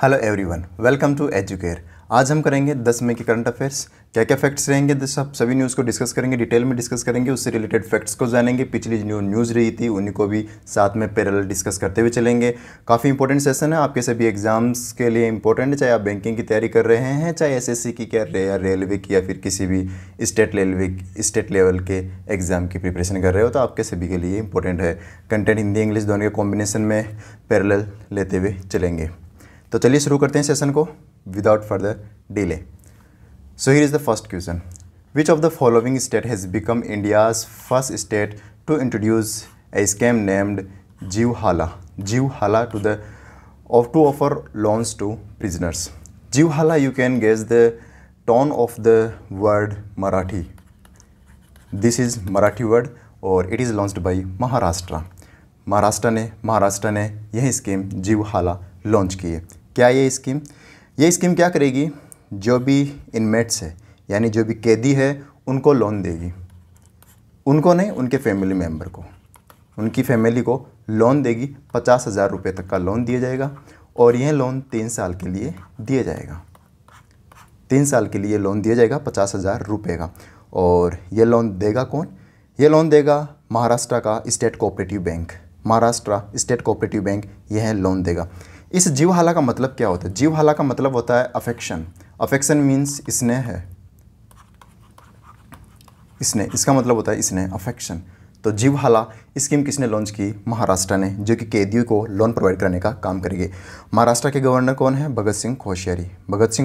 Hello everyone, welcome to Educare. आज हम करेंगे 10 मई के करंट अफेयर्स। क्या क्या फैक्ट्स रहेंगे, सभी न्यूज़ को डिस्कस करेंगे, डिटेल में डिस्कस करेंगे, उससे रिलेटेड फैक्ट्स को जानेंगे। पिछली जो न्यूज़ रही थी उन्हीं को भी साथ में पैरेलल डिस्कस करते हुए चलेंगे। काफ़ी इंपॉर्टेंट सेशन है, आपके सभी एग्जाम्स के लिए इंपॉर्टेंट है, चाहे आप बैंकिंग की तैयारी कर रहे हैं, चाहे एसएससी की क्या या रेलवे की या फिर किसी भी स्टेट लेवल के एग्ज़ाम की प्रिपरेशन कर रहे हो, तो आपके सभी के लिए इंपॉर्टेंट है। कंटेंट हिंदी इंग्लिश दोनों के कॉम्बिनेशन में पैरेलल लेते हुए चलेंगे। तो चलिए शुरू करते हैं सेशन को without further delay. So here is the first question, which of the following state has become India's first state to introduce a scam named Jeevhala to offer loans to prisoners. Jeevhala, you can guess the tone of the word Marathi. This is Marathi word और it is launched by Maharashtra. Maharashtra ने यह scheme जीवहाला launch की है। क्या ये scheme क्या करेगी? जो भी इनमेट्स है, यानी जो भी कैदी है, उनको लोन देगी। उनको नहीं, उनके फैमिली मेम्बर को, उनकी फैमिली को लोन देगी। 50,000 रुपये तक का लोन दिया जाएगा और यह लोन 3 साल के लिए दिया जाएगा। 3 साल के लिए लोन दिया जाएगा 50,000 रुपये का। और ये लोन देगा कौन? ये लोन देगा महाराष्ट्र का state cooperative bank. Maharashtra state cooperative bank यह लोन देगा। इस जीवहाला का मतलब क्या होता है? जीवहाला का मतलब होता है अफेक्शन। अफेक्शन मीन्स स्नेह है, स्नेह, इसका मतलब होता है स्नेह, अफेक्शन। तो जीवहाला स्कीम किसने लॉन्च की? महाराष्ट्र ने, जो कि कैदियों को लोन प्रोवाइड करने का काम करेगी। महाराष्ट्र के गवर्नर कौन है? भगत सिंह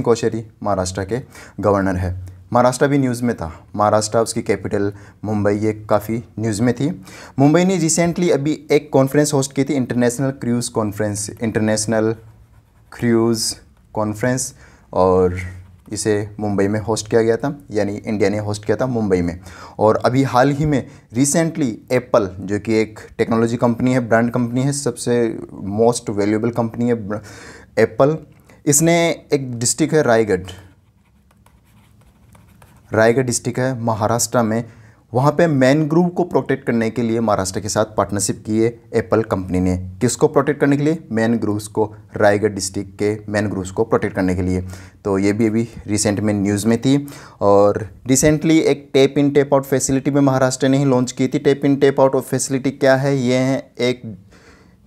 कोश्यारी महाराष्ट्र के गवर्नर है। महाराष्ट्र भी न्यूज़ में था। महाराष्ट्र, उसकी कैपिटल मुंबई, ये काफ़ी न्यूज़ में थी। मुंबई ने रिसेंटली अभी एक कॉन्फ्रेंस होस्ट की थी, इंटरनेशनल क्रूज़ कॉन्फ्रेंस, और इसे मुंबई में होस्ट किया गया था, यानी इंडिया ने होस्ट किया था मुंबई में। और अभी हाल ही में रिसेंटली एप्पल, जो कि एक टेक्नोलॉजी कंपनी है, ब्रांड कंपनी है, सबसे मोस्ट वैल्यूएबल कंपनी है एप्पल, इसने एक डिस्ट्रिक्ट है रायगढ़ डिस्ट्रिक्ट है महाराष्ट्र में, वहाँ पे मैनग्रोव को प्रोटेक्ट करने के लिए महाराष्ट्र के साथ पार्टनरशिप की है एप्पल कंपनी ने। किसको प्रोटेक्ट करने के लिए? मैनग्रोव्स को, रायगढ़ डिस्ट्रिक्ट के मैनग्रोव्स को प्रोटेक्ट करने के लिए। तो ये भी अभी रिसेंट में न्यूज़ में थी। और रिसेंटली एक tap in tap out facility में महाराष्ट्र ने ही लॉन्च की थी। Tap in tap out facility क्या है? ये है एक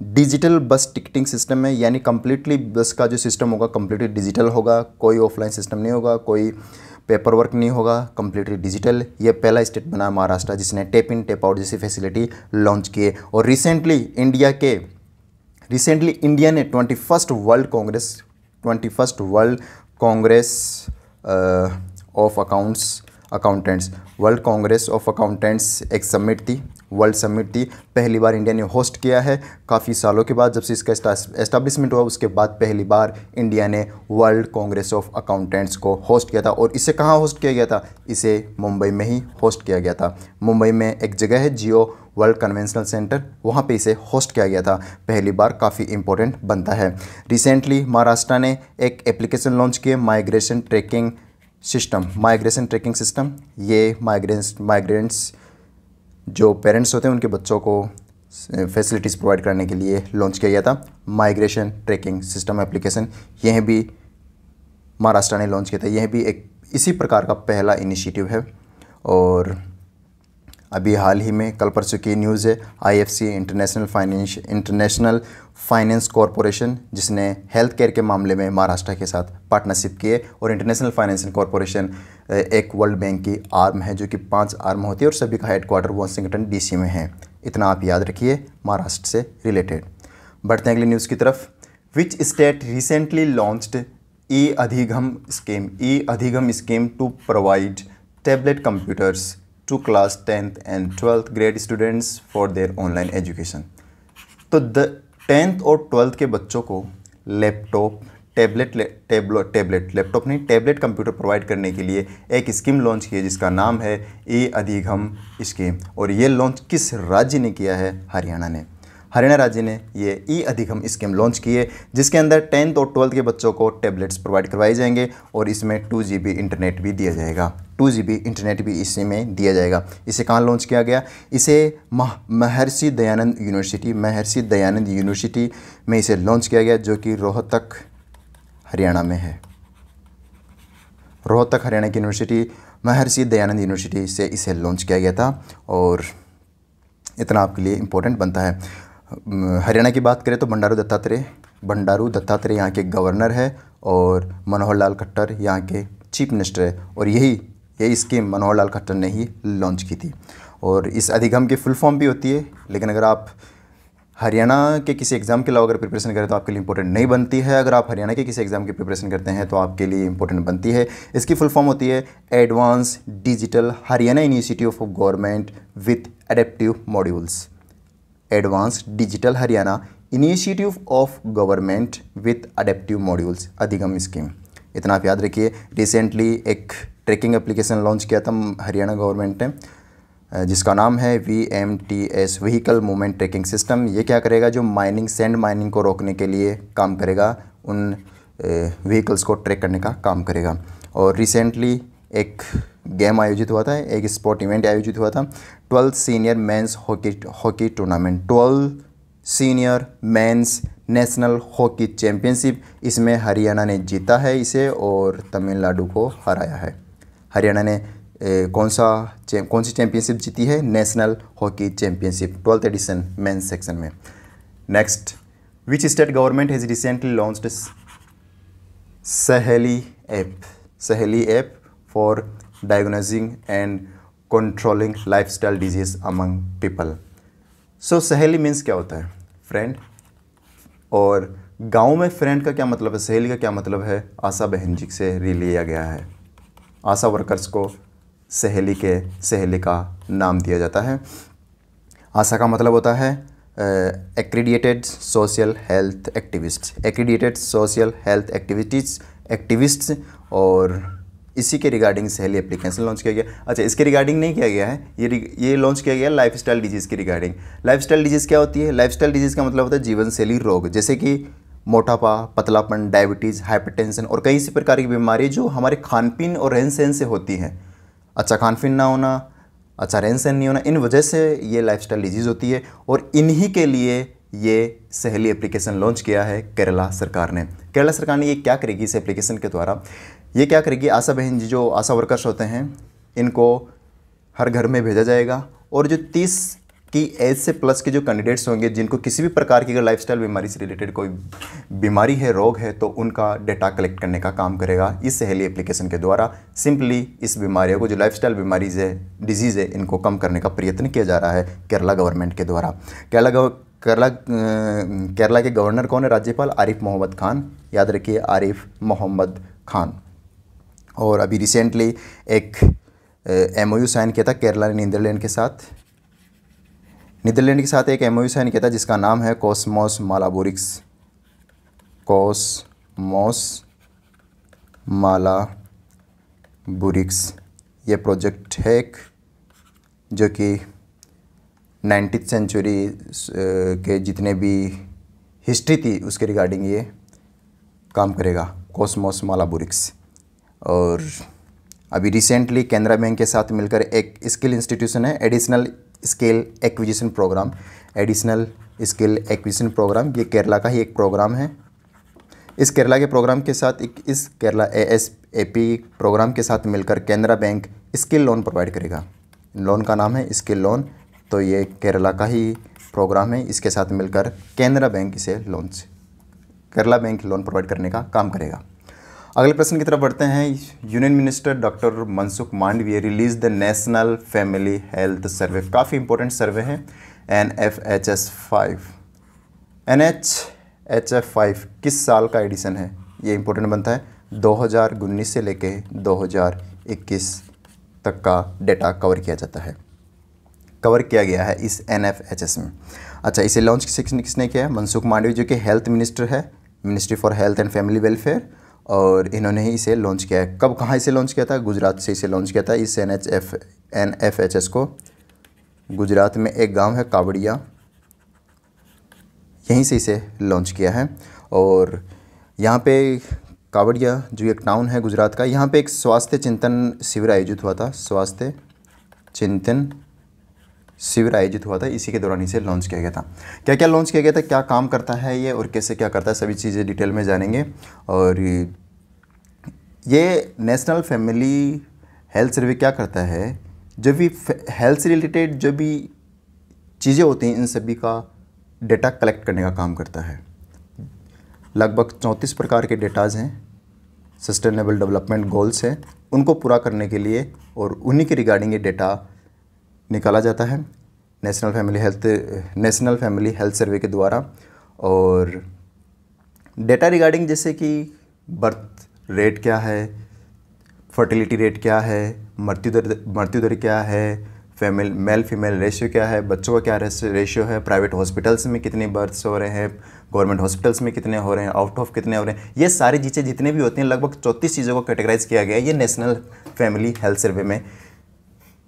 डिजिटल बस टिकटिंग सिस्टम है, यानी कम्प्लीटली बस का जो सिस्टम होगा कम्प्लीटली डिजिटल होगा, कोई ऑफलाइन सिस्टम नहीं होगा, कोई पेपर वर्क नहीं होगा, कम्प्लीटली डिजिटल। ये पहला स्टेट बना महाराष्ट्र जिसने टैप इन टैप आउट जैसी फैसिलिटी लॉन्च की है। और रिसेंटली इंडिया ने 21st world Congress of accountants एक समिट थी, वर्ल्ड समिट थी, पहली बार इंडिया ने होस्ट किया है। काफ़ी सालों के बाद, जब से इसका एस्टैब्लिशमेंट हुआ उसके बाद पहली बार इंडिया ने वर्ल्ड कांग्रेस ऑफ अकाउंटेंट्स को होस्ट किया था। और इसे कहाँ होस्ट किया गया था? इसे मुंबई में ही होस्ट किया गया था। मुंबई में एक जगह है जियो वर्ल्ड कन्वेंशनल सेंटर, वहाँ पे इसे होस्ट किया गया था पहली बार। काफ़ी इंपॉर्टेंट बनता है। रिसेंटली महाराष्ट्र ने एक एप्लीकेशन लॉन्च की है, माइग्रेशन ट्रैकिंग सिस्टम। ये माइग्रेंट्स जो पेरेंट्स होते हैं उनके बच्चों को फैसिलिटीज़ प्रोवाइड करने के लिए लॉन्च किया गया था माइग्रेशन ट्रैकिंग सिस्टम एप्लीकेशन। यह भी महाराष्ट्र ने लॉन्च किया था। यह भी एक इसी प्रकार का पहला इनिशिएटिव है। और अभी हाल ही में कल परसों की न्यूज़ है, IFC इंटरनेशनल फाइनेंस कॉरपोरेशन, जिसने हेल्थ केयर के मामले में महाराष्ट्र के साथ पार्टनरशिप की है। और इंटरनेशनल फाइनेंस कॉरपोरेशन एक वर्ल्ड बैंक की आर्म है, जो कि 5 आर्म होती है और सभी का हेडक्वार्टर वाशिंगटन DC में है। इतना आप याद रखिए महाराष्ट्र से रिलेटेड। बढ़ते हैं अगली न्यूज़ की तरफ। Which state recently launched e Adhigam scheme to provide tablet computers to class 10th and 12th grade students for their online education। तो 10th और 12th के बच्चों को टैबलेट कंप्यूटर प्रोवाइड करने के लिए एक स्कीम लॉन्च की है, जिसका नाम है ई अधिगम स्कीम। और ये लॉन्च किस राज्य ने किया है? हरियाणा राज्य ने ये ई अधिगम स्कीम लॉन्च की है, जिसके अंदर 10th और 12th के बच्चों को टैबलेट्स प्रोवाइड करवाए जाएंगे और इसमें 2 GB इंटरनेट भी दिया जाएगा। 2 GB इंटरनेट भी इसी में दिया जाएगा। इसे कहाँ लॉन्च किया गया? इसे महर्षि दयानंद यूनिवर्सिटी में इसे लॉन्च किया गया, जो कि हरियाणा में है। रोहतक हरियाणा की यूनिवर्सिटी महर्षि दयानंद यूनिवर्सिटी से इसे लॉन्च किया गया था और इतना आपके लिए इम्पोर्टेंट बनता है। हरियाणा की बात करें तो बंडारू दत्तात्रेय यहाँ के गवर्नर है और मनोहर लाल खट्टर यहाँ के चीफ मिनिस्टर है और यही स्कीम मनोहर लाल खट्टर ने ही लॉन्च की थी। और इस अधिगम की फुल फॉर्म भी होती है, लेकिन अगर आप हरियाणा के किसी एग्ज़ाम के अलावा अगर प्रिपरेशन करें तो आपके लिए इंपॉर्टेंट नहीं बनती है। अगर आप हरियाणा के किसी एग्ज़ाम की प्रिपरेशन करते हैं तो आपके लिए इंपॉर्टेंट बनती है। इसकी फुल फॉर्म होती है advance digital Haryana initiative of government with adaptive modules. Advance digital Haryana initiative of government with adaptive modules, अधिगम स्कीम। इतना आप याद रखिए। रिसेंटली एक ट्रैकिंग एप्लीकेशन लॉन्च किया था हरियाणा गवर्नमेंट ने, जिसका नाम है VMTS, vehicle movement tracking system. ये क्या करेगा, जो सैंड माइनिंग को रोकने के लिए काम करेगा, उन व्हीकल्स को ट्रैक करने का काम करेगा। और रिसेंटली एक गेम आयोजित हुआ था, एक स्पोर्ट इवेंट आयोजित हुआ था, 12 senior men's hockey tournament, 12 senior mains national hockey championship. इसमें हरियाणा ने जीता है इसे और तमिलनाडु को हराया है। हरियाणा ने कौन सी चैम्पियनशिप जीती है, national hockey championship 12th edition men's section में। Next, which state government has recently launched Saheli app for diagnosing and controlling lifestyle disease among people. So Saheli means क्या होता है, फ्रेंड। और गांव में फ्रेंड का क्या मतलब है, सहेली का क्या मतलब है, आशा बहन जी से लिया गया है। आशा वर्कर्स को सहेली का नाम दिया जाता है। आशा का मतलब होता है एक्रीडिएटेड सोशल हेल्थ एक्टिविस्ट्स और इसी के रिगार्डिंग सहेली एप्लीकेशन लॉन्च किया गया। अच्छा, इसके रिगार्डिंग नहीं किया गया है, ये लॉन्च किया गया लाइफस्टाइल डिजीज़ के रिगार्डिंग। लाइफस्टाइल डिजीज़ क्या होती है, लाइफस्टाइल डिजीज़ का मतलब होता है जीवन शैली रोग, जैसे कि मोटापा, पतलापन, डायबिटीज़, हाइपरटेंशन और कई सी प्रकार की बीमारी जो हमारे खान पीन और रहन सहन से होती हैं। अच्छा खान पीन ना होना, अच्छा रहन सहन नहीं होना, इन वजह से ये लाइफस्टाइल डिजीज़ होती है और इन्हीं के लिए ये सहेली एप्लीकेशन लॉन्च किया है केरला सरकार ने। केरला सरकार ने ये क्या करेगी इस एप्लीकेशन के द्वारा, ये क्या करेगी, आशा बहन जी जो आशा वर्कर्स होते हैं इनको हर घर में भेजा जाएगा और जो 30 की एज से प्लस के जो कैंडिडेट्स होंगे जिनको किसी भी प्रकार की अगर लाइफस्टाइल बीमारी से रिलेटेड कोई बीमारी है, रोग है, तो उनका डेटा कलेक्ट करने का काम करेगा इस सहेली एप्लीकेशन के द्वारा। सिंपली इस बीमारियों को, जो लाइफस्टाइल बीमारीज है, डिजीज़ है, इनको कम करने का प्रयत्न किया जा रहा है केरला गवर्नमेंट के द्वारा। केरला के गवर्नर कौन है, राज्यपाल आरिफ मोहम्मद खान, याद रखिए आरिफ मोहम्मद खान। और अभी रिसेंटली एक MOU साइन किया था केरला ने नीदरलैंड के साथ एक MOU साइन किया था जिसका नाम है कॉस्मोस मालाबुरिक्स। ये प्रोजेक्ट है एक जो कि 19th सेंचुरी के जितने भी हिस्ट्री थी उसके रिगार्डिंग ये काम करेगा, कॉस्मोस मालाबुरिक्स। और अभी रिसेंटली केनरा बैंक के साथ मिलकर एक स्किल इंस्टीट्यूशन है, एडिशनल स्किल एक्विजिशन प्रोग्राम, ये केरला का ही एक प्रोग्राम है। इस केरला के प्रोग्राम के साथ इस केरला ASAP प्रोग्राम के साथ मिलकर Canara bank skill loan provide करेगा। लोन का नाम है स्किल लोन, तो ये केरला का ही प्रोग्राम है। इसके साथ मिलकर Canara bank Kerala bank loan provide करने का काम करेगा। अगले प्रश्न की तरफ बढ़ते हैं। Union minister doctor Mansukh Mandaviya release the national family health survey, काफ़ी इंपॉर्टेंट सर्वे है, NFHS5 किस साल का एडिशन है, ये इंपॉर्टेंट बनता है। 2019 से लेके 2021 तक का डेटा कवर किया गया है इस NFHS में। अच्छा, इसे लॉन्च किसने किया है, मनसुख मांडविया जो कि हेल्थ मिनिस्टर है, ministry for health and family welfare, और इन्होंने ही इसे लॉन्च किया है। कब, कहाँ इसे लॉन्च किया था, गुजरात से इसे लॉन्च किया था। इस NFHS को गुजरात में एक गांव है कावड़िया, यहीं से इसे लॉन्च किया है। और यहाँ पे कावड़िया जो एक टाउन है गुजरात का, यहाँ पे एक स्वास्थ्य चिंतन शिविर आयोजित हुआ था, स्वास्थ्य चिंतन शिविर आयोजित हुआ था, इसी के दौरान इसे लॉन्च किया गया था। क्या क्या लॉन्च किया गया था, क्या काम करता है ये और कैसे क्या करता है, सभी चीज़ें डिटेल में जानेंगे। और ये नेशनल फैमिली हेल्थ सर्वे क्या करता है, जो भी हेल्थ से रिलेटेड जो भी चीज़ें होती हैं इन सभी का डेटा कलेक्ट करने का काम करता है। लगभग 34 प्रकार के डेटाज हैं, सस्टेनेबल डेवलपमेंट गोल्स हैं, उनको पूरा करने के लिए और उन्हीं के रिगार्डिंग ये डेटा निकाला जाता है नेशनल फैमिली हेल्थ सर्वे के द्वारा। और डेटा रिगार्डिंग जैसे कि बर्थ रेट क्या है, फर्टिलिटी रेट क्या है, मृत्यु दर क्या है, मेल फीमेल रेशियो क्या है, बच्चों का क्या रेशियो है, प्राइवेट हॉस्पिटल्स में कितने बर्थ्स हो रहे हैं, गवर्नमेंट हॉस्पिटल्स में कितने हो रहे हैं, आउट ऑफ कितने हो रहे हैं, ये सारी चीज़ें जितने भी होती हैं लगभग 34 चीज़ों को कैटेगराइज किया गया है। ये नेशनल फैमिली हेल्थ सर्वे में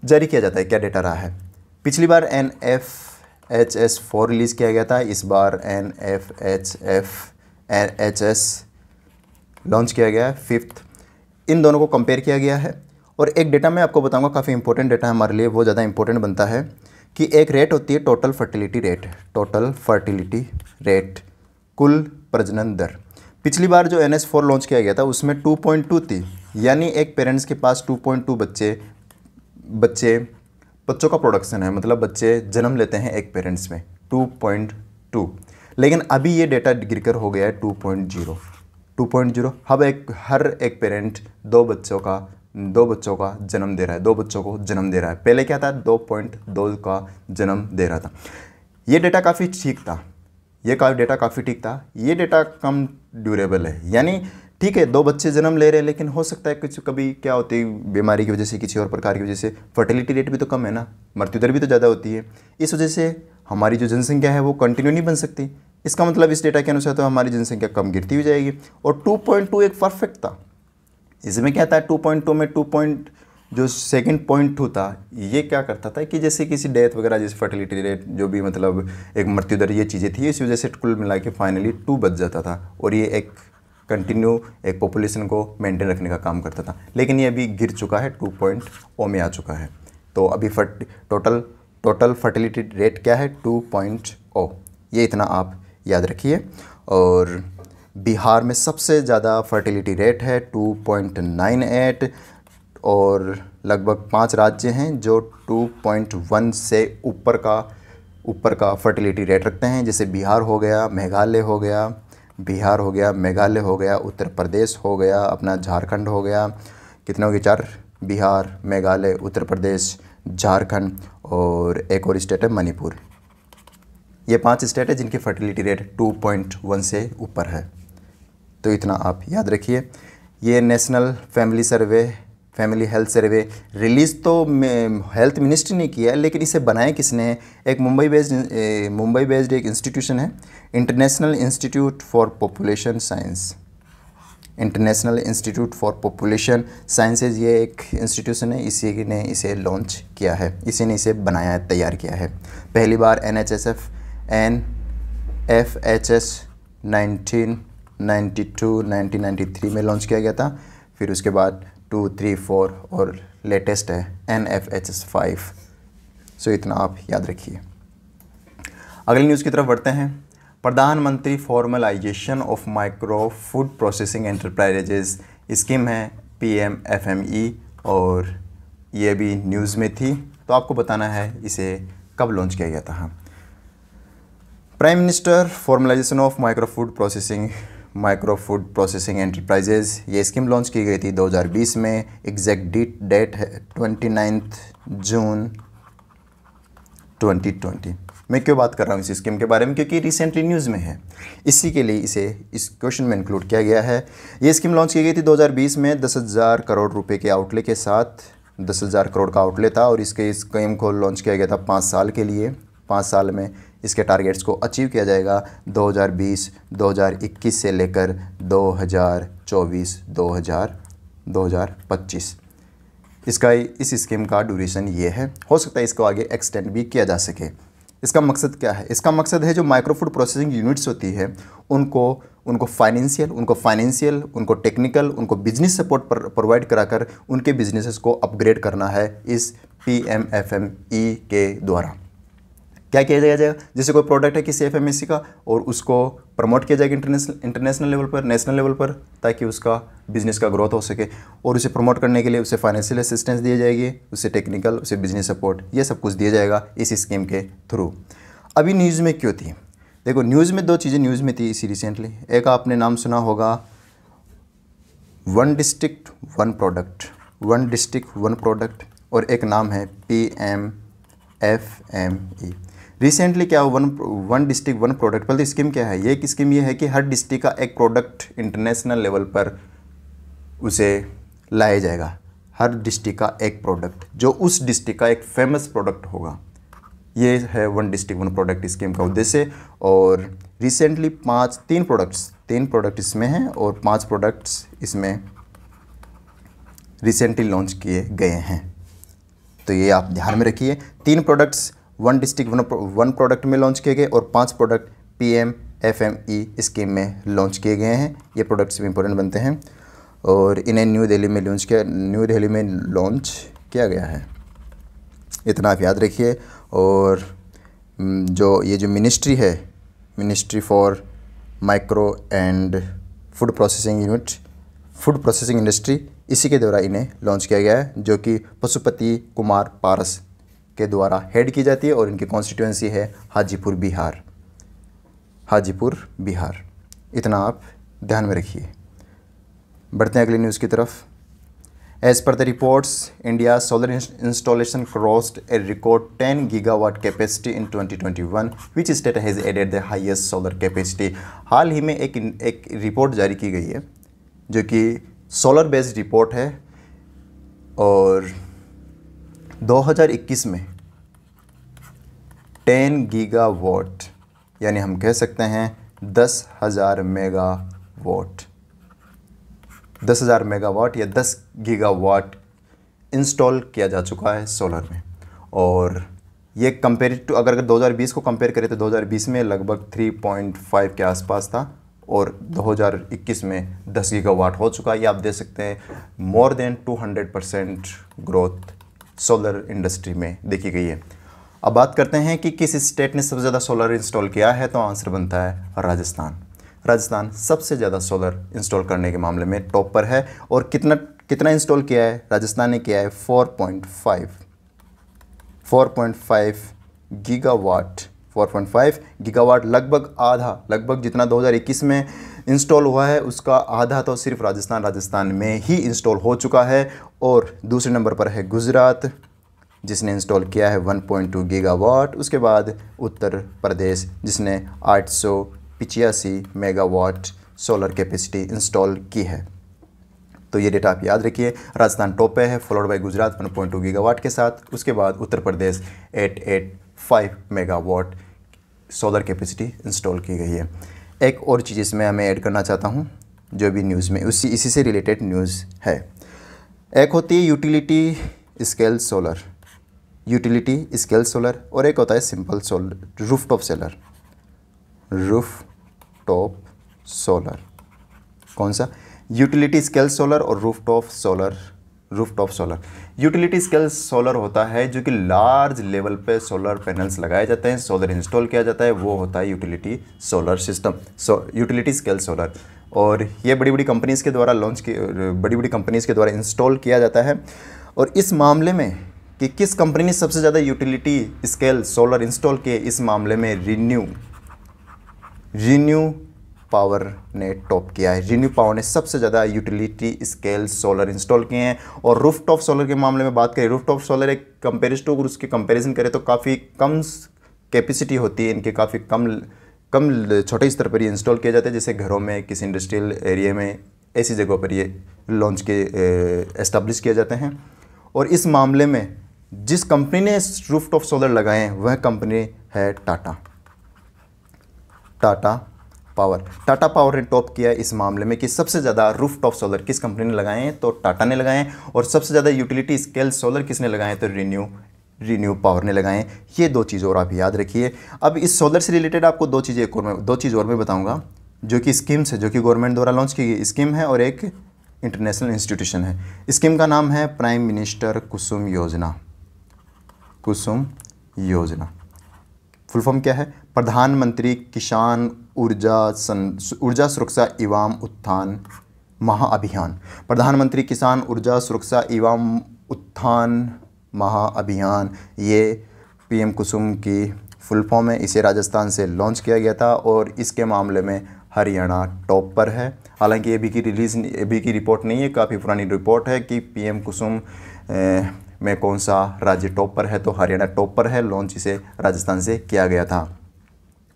जारी किया जाता है क्या डेटा रहा है। पिछली बार NFHS4 रिलीज़ किया गया था, इस बार NFHS लॉन्च किया गया है 5th। इन दोनों को कंपेयर किया गया है। और एक डेटा मैं आपको बताऊंगा, काफ़ी इंपॉर्टेंट डेटा है हमारे लिए, वो ज़्यादा इंपॉर्टेंट बनता है कि एक रेट होती है टोटल फर्टिलिटी रेट, कुल प्रजनन दर। पिछली बार जो NS4 लॉन्च किया गया था उसमें 2.2 थी, यानी एक पेरेंट्स के पास 2.2 बच्चों का प्रोडक्शन है, मतलब बच्चे जन्म लेते हैं एक पेरेंट्स में 2.2। लेकिन अभी ये डेटा गिरकर हो गया है 2.0। अब हर एक पेरेंट दो बच्चों का जन्म दे रहा है, 2 बच्चों को जन्म दे रहा है। पहले क्या था, 2.2 का जन्म दे रहा था। ये डेटा काफ़ी ठीक था, ये डेटा कम ड्यूरेबल है, यानी ठीक है 2 बच्चे जन्म ले रहे हैं, लेकिन हो सकता है कुछ कभी क्या होती है बीमारी की वजह से, किसी और प्रकार की वजह से फर्टिलिटी रेट भी तो कम है ना, मृत्यु दर भी तो ज़्यादा होती है। इस वजह से हमारी जो जनसंख्या है वो कंटिन्यू नहीं बन सकती। इसका मतलब इस डेटा के अनुसार तो हमारी जनसंख्या कम गिरती हुई जाएगी। और 2.2 एक परफेक्ट था। इसमें क्या था, 2.2 में जो सेकंड पॉइंट 2 था, ये क्या करता था कि जैसे किसी डेथ वगैरह, जैसे फर्टिलिटी रेट, जो भी मतलब एक मृत्यु दर, ये चीज़ें थी, इस वजह से कुल मिला के फाइनली 2 बच जाता था और ये एक कंटिन्यू एक पॉपुलेशन को मेंटेन रखने का काम करता था। लेकिन ये अभी गिर चुका है, 2.0 में आ चुका है। तो अभी टोटल फर्टिलिटी रेट क्या है, 2.0। ये इतना आप याद रखिए। और बिहार में सबसे ज़्यादा फर्टिलिटी रेट है 2.98 और लगभग 5 राज्य हैं जो 2.1 से ऊपर का फर्टिलिटी रेट रखते हैं, जैसे बिहार हो गया, मेघालय हो गया, उत्तर प्रदेश हो गया, अपना झारखंड हो गया। कितने हो गए, 4, बिहार, मेघालय, उत्तर प्रदेश, झारखंड और एक और स्टेट है मणिपुर। ये 5 स्टेट है जिनकी फर्टिलिटी रेट 2.1 से ऊपर है। तो इतना आप याद रखिए। ये national family health survey release तो हेल्थ मिनिस्ट्री ने किया है, लेकिन इसे बनाया किसने है, एक मुंबई बेस्ड एक इंस्टीट्यूशन है, international institute for population sciences. ये एक इंस्टीट्यूशन है, इसी ने इसे लॉन्च किया है, इसी ने इसे बनाया है, तैयार किया है। पहली बार NFHS 1993 में लॉन्च किया गया था, फिर उसके बाद 2, 3, 4 और लेटेस्ट है NFHS 5। सो इतना आप याद रखिए। अगली न्यूज़ की तरफ बढ़ते हैं। प्रधानमंत्री formalisation of micro food processing enterprises scheme है, PMFME, और ये भी न्यूज़ में थी, तो आपको बताना है इसे कब लॉन्च किया गया था। Prime minister formalisation of micro food processing enterprises, ये स्कीम लॉन्च की गई थी 2020 में। एग्जैक्ट डेट है 29 जून 2020। मैं क्यों बात कर रहा हूँ इस स्कीम के बारे में, क्योंकि रिसेंटली न्यूज़ में है, इसी के लिए इसे इस क्वेश्चन में इंक्लूड किया गया है। ये स्कीम लॉन्च की गई थी 2020 में 10,000 करोड़ रुपए के आउटले के साथ। 10,000 करोड़ का आउटले था और इस स्कीम को लॉन्च किया गया था 5 साल के लिए। 5 साल में इसके टारगेट्स को अचीव किया जाएगा 2020-2021 से लेकर 2024-2025। इस स्कीम का ड्यूरेशन ये है, हो सकता है इसको आगे एक्सटेंड भी किया जा सके। इसका मकसद क्या है? इसका मकसद है जो माइक्रो फूड प्रोसेसिंग यूनिट्स होती है उनको फाइनेंशियल, उनको टेक्निकल, उनको बिजनेस सपोर्ट प्रोवाइड कराकर उनके बिजनेसेस को अपग्रेड करना है इस PMFME के द्वारा। क्या किया जाएगा, जैसे कोई प्रोडक्ट है किसी एफएमसीजी का और उसको प्रमोट किया जाएगा इंटरनेशनल लेवल पर, नेशनल लेवल पर, ताकि उसका बिजनेस का ग्रोथ हो सके। और उसे प्रमोट करने के लिए उसे फाइनेंशियल असिस्टेंस दी जाएगी, उसे टेक्निकल, उसे बिजनेस सपोर्ट, ये सब कुछ दिया जाएगा इस स्कीम के थ्रू। अभी न्यूज़ में क्यों थी, देखो न्यूज़ में दो चीज़ें न्यूज़ में थी इसी रिसेंटली। एक आपने नाम सुना होगा one district one product, one district one product, और एक नाम है PMFME। रिसेंटली क्या हुआ, वन डिस्ट्रिक्ट वन प्रोडक्ट, पहले स्कीम क्या है, ये एक स्कीम ये है कि हर डिस्ट्रिक्ट का एक प्रोडक्ट इंटरनेशनल लेवल पर उसे लाया जाएगा। हर डिस्ट्रिक्ट का एक प्रोडक्ट जो उस डिस्ट्रिक्ट का एक फेमस प्रोडक्ट होगा, ये है one district one product scheme का उद्देश्य। और रिसेंटली तीन प्रोडक्ट इसमें हैं और 5 प्रोडक्ट्स इसमें रिसेंटली लॉन्च किए गए हैं। तो ये आप ध्यान में रखिए, 3 products one district one product में लॉन्च किए गए और 5 प्रोडक्ट PMFME स्कीम में लॉन्च किए गए हैं। ये प्रोडक्ट्स भी इंपॉर्टेंट बनते हैं और इन्हें न्यू दिल्ली में लॉन्च किया गया है, इतना आप याद रखिए। और जो मिनिस्ट्री है, ministry for micro and food processing industry, इसी के द्वारा इन्हें लॉन्च किया गया है, जो कि पशुपति कुमार पारस के द्वारा हेड की जाती है और इनकी कॉन्स्टिट्यूएंसी है हाजीपुर बिहार। इतना आप ध्यान में रखिए। बढ़ते हैं अगली न्यूज़ की तरफ। As per the reports, India solar installation crossed a record 10 gigawatt capacity in 2021, which state has added the highest solar capacity. हाल ही में एक रिपोर्ट जारी की गई है जो कि सोलर बेस्ड रिपोर्ट है और 2021 में 10 गीगावाट, यानी हम कह सकते हैं 10,000 मेगावाट, 10,000 मेगावाट या 10 गीगावाट इंस्टॉल किया जा चुका है सोलर में। और ये कंपेयर टू अगर 2020 को कंपेयर करें तो 2020 में लगभग 3.5 के आसपास था और 2021 में 10 गीगावाट हो चुका है। ये आप देख सकते हैं more than 200% growth solar industry में देखी गई है। अब बात करते हैं कि किस स्टेट ने सबसे ज़्यादा सोलर इंस्टॉल किया है, तो आंसर बनता है राजस्थान सबसे ज़्यादा सोलर इंस्टॉल करने के मामले में टॉप पर है। और कितना इंस्टॉल किया है राजस्थान ने, किया है 4.5 गीगावाट। 4.5 गीगावाट लगभग आधा, लगभग जितना 2021 में इंस्टॉल हुआ है उसका आधा तो सिर्फ राजस्थान में ही इंस्टॉल हो चुका है। और दूसरे नंबर पर है गुजरात, जिसने इंस्टॉल किया है 1.2 गीगावाट। उसके बाद उत्तर प्रदेश, जिसने 885 मेगावाट सोलर कैपेसिटी इंस्टॉल की है। तो ये डेटा आप याद रखिए, राजस्थान टॉप पे है, फॉलोड बाय गुजरात 1.2 गीगावाट के साथ। उसके बाद Uttar Pradesh 885 megawatt solar capacity install की गई है। एक और चीज़ इसमें मैं ऐड करना चाहता हूँ जो भी न्यूज़ में इसी से रिलेटेड न्यूज़ है। एक होती है यूटिलिटी स्केल सोलर और एक होता है सिंपल सोलर, रूफटॉप सोलर। कौन सा? यूटिलिटी स्केल सोलर और rooftop solar. Utility scale solar होता है जो कि लार्ज लेवल पे सोलर पैनल्स लगाए जाते हैं, सोलर इंस्टॉल किया जाता है, वो होता है utility solar system, utility scale solar. और ये बड़ी बड़ी कंपनीज़ के द्वारा इंस्टॉल किया जाता है। और इस मामले में कि किस कंपनी ने सबसे ज़्यादा यूटिलिटी स्केल सोलर इंस्टॉल किए, इस मामले में रीन्यू पावर ने टॉप किया है। रीन्यू पावर ने सबसे ज़्यादा यूटिलिटी स्केल सोलर इंस्टॉल किए हैं। और रूफटॉप सोलर के मामले में बात करें, रूफटॉप सोलर एक अगर उसकी कंपैरिजन करें तो काफ़ी कम कैपेसिटी होती है इनके, काफ़ी कम छोटे स्तर पर ये इंस्टॉल किए जाते हैं, जैसे घरों में, किसी इंडस्ट्रियल एरिया में, ऐसी जगहों पर ये लॉन्च के एस्टेब्लिश किए जाते हैं। और इस मामले में जिस कंपनी ने रूफटॉप सोलर लगाए हैं वह कंपनी है टाटा पावर ने टॉप किया इस मामले में कि सबसे ज़्यादा रूफटॉप सोलर किस कंपनी ने लगाए हैं, तो टाटा ने लगाए हैं। और सबसे ज़्यादा यूटिलिटी स्केल सोलर किसने लगाए हैं, तो रीन्यू पावर ने लगाए हैं। ये 2 चीज़ और आप याद रखिए। अब इस सोलर से रिलेटेड आपको 2 चीज़ और मैं बताऊँगा, जो कि स्कीम्स है, जो कि गवर्नमेंट द्वारा लॉन्च की गई स्कीम है और एक इंटरनेशनल इंस्टीट्यूशन है। स्कीम का नाम है प्राइम मिनिस्टर कुसुम योजना। फुल फॉर्म क्या है? प्रधानमंत्री किसान ऊर्जा सुरक्षा एवं उत्थान महाअभियान। प्रधानमंत्री किसान ऊर्जा सुरक्षा एवं उत्थान महाअभियान, ये पीएम कुसुम की फुल फॉर्म है। इसे राजस्थान से लॉन्च किया गया था और इसके मामले में हरियाणा टॉप पर है। हालांकि ये अभी की रिपोर्ट नहीं है, काफ़ी पुरानी रिपोर्ट है कि पीएम कुसुम में कौन सा राज्य टॉप पर है, तो हरियाणा टॉप पर है। लॉन्च इसे राजस्थान से किया गया था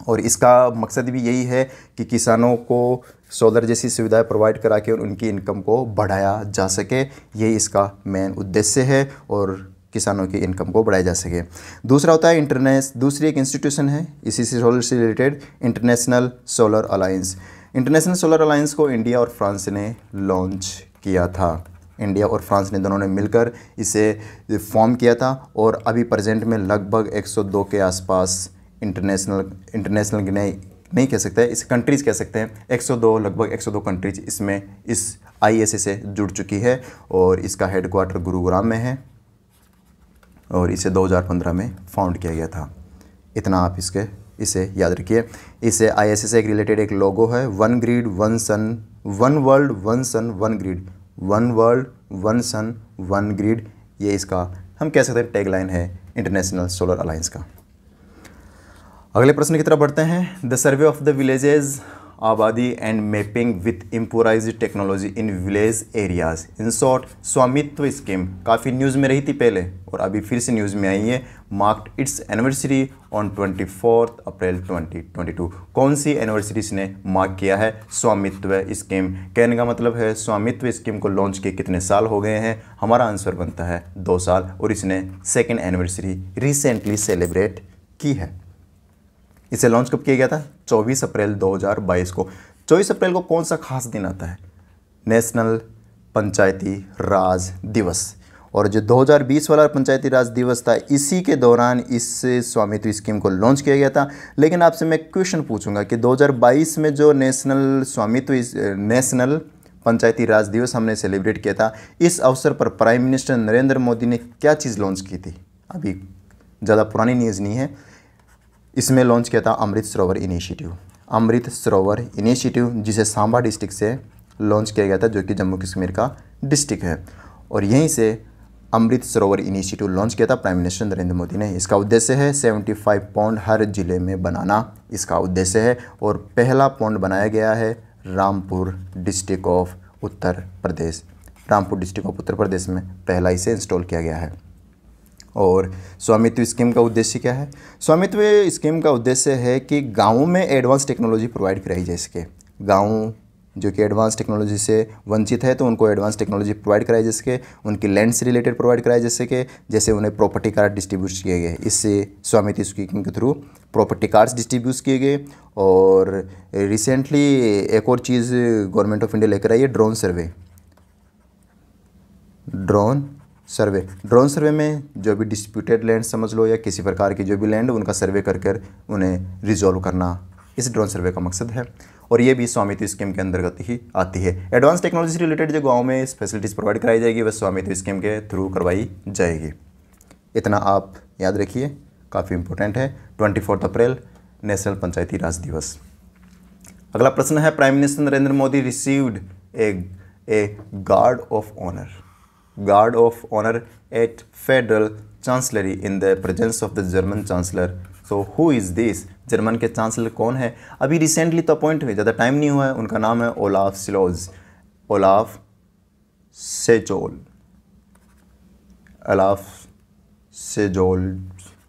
और इसका मकसद भी यही है कि किसानों को सोलर जैसी सुविधाएं प्रोवाइड करा के उनकी इनकम को बढ़ाया जा सके, यही इसका मेन उद्देश्य है और किसानों की इनकम को बढ़ाया जा सके। दूसरा होता है दूसरी एक इंस्टीट्यूशन है इसी से सोलर से related, international solar alliance. International solar alliance को इंडिया और फ्रांस ने लॉन्च किया था। इंडिया और फ्रांस ने दोनों ने मिलकर इसे फॉर्म किया था और अभी प्रेजेंट में लगभग 102 के आसपास इंटरनेशनल नहीं कह सकते, इसे कंट्रीज़ कह सकते हैं। 102 लगभग 102 कंट्रीज इसमें इस ISA से जुड़ चुकी है और इसका हेडक्वार्टर गुरुग्राम में है और इसे 2015 में फाउंड किया गया था। इतना आप इसे याद रखिए। इसे ISA से रिलेटेड एक लोगो है, one grid one sun one world one sun one grid, one world one sun one grid, ये इसका हम कह सकते हैं टैगलाइन है इंटरनेशनल सोलर अलायंस का। अगले प्रश्न की तरफ बढ़ते हैं। The survey of the villages abadi and mapping with improvised technology in village areas, in short Swamitva scheme, काफ़ी न्यूज़ में रही थी पहले और अभी फिर से न्यूज़ में आई है। मार्क्ड इट्स एनिवर्सरी ऑन 24 अप्रैल 2022। कौन सी एनिवर्सरी इसने मार्क किया है? स्वामित्व स्कीम। कहने का मतलब है स्वामित्व स्कीम को लॉन्च किए कितने साल हो गए हैं? हमारा आंसर बनता है 2 साल और इसने 2nd एनिवर्सरी रिसेंटली सेलिब्रेट की है। इसे लॉन्च कब किया गया था? 24 अप्रैल 2022 को। 24 अप्रैल को कौन सा खास दिन आता है? नेशनल पंचायती राज दिवस। और जो 2020 वाला पंचायती राज दिवस था, इसी के दौरान इस स्वामित्व स्कीम को लॉन्च किया गया था। लेकिन आपसे मैं क्वेश्चन पूछूंगा कि 2022 में जो नेशनल पंचायती राज दिवस हमने सेलिब्रेट किया था, इस अवसर पर प्राइम मिनिस्टर नरेंद्र मोदी ने क्या चीज़ लॉन्च की थी? अभी ज़्यादा पुरानी न्यूज़ नहीं है। इसमें लॉन्च किया था अमृत सरोवर इनिशिएटिव। अमृत सरोवर इनिशिएटिव जिसे सांबा डिस्ट्रिक्ट से लॉन्च किया गया था, जो कि जम्मू कश्मीर का डिस्ट्रिक्ट है। और यहीं से अमृत सरोवर इनिशिएटिव लॉन्च किया था प्राइम मिनिस्टर नरेंद्र मोदी ने। इसका उद्देश्य है 75 पॉन्ड हर जिले में बनाना, इसका उद्देश्य है। और पहला पॉन्ड बनाया गया है Rampur district of Uttar Pradesh. Rampur district of Uttar Pradesh में पहला इसे इंस्टॉल किया गया है। और स्वामित्व स्कीम का उद्देश्य क्या है? स्वामित्व स्कीम का उद्देश्य है कि गाँवों में एडवांस टेक्नोलॉजी प्रोवाइड कराई जा सके। गाँव जो कि एडवांस टेक्नोलॉजी से वंचित है तो उनको एडवांस टेक्नोलॉजी प्रोवाइड कराई जा सके, उनकी लैंड से रिलेटेड प्रोवाइड कराई जा सके। जैसे उन्हें प्रॉपर्टी कार्ड डिस्ट्रीब्यूट किए गए, इससे स्वामित्व स्कीम के थ्रू प्रॉपर्टी कार्ड्स डिस्ट्रीब्यूट किए गए। और रिसेंटली एक और चीज़ गवर्नमेंट ऑफ इंडिया लेकर आई है, ड्रोन सर्वे में जो भी डिस्प्यूटेड लैंड समझ लो या किसी प्रकार की जो भी लैंड, उनका सर्वे कर उन्हें रिजॉल्व करना, इस ड्रोन सर्वे का मकसद है। और ये भी स्वामित्व स्कीम के अंतर्गत ही आती है। एडवांस टेक्नोलॉजी से रिलेटेड जो गाँव में फैसिलिटीज़ प्रोवाइड कराई जाएगी वह स्वामित्व स्कीम के थ्रू करवाई जाएगी। इतना आप याद रखिए, काफ़ी इंपॉर्टेंट है। 24 अप्रैल नेशनल पंचायती राज दिवस। अगला प्रश्न है, prime minister Narendra Modi received a guard of honour at federal chancellery in the presence of the German chancellor. So who is this? German के चांसलर कौन है? अभी रिसेंटली तो अपॉइंट हुए, ज़्यादा टाइम नहीं हुआ है। उनका नाम है Olaf Scholz,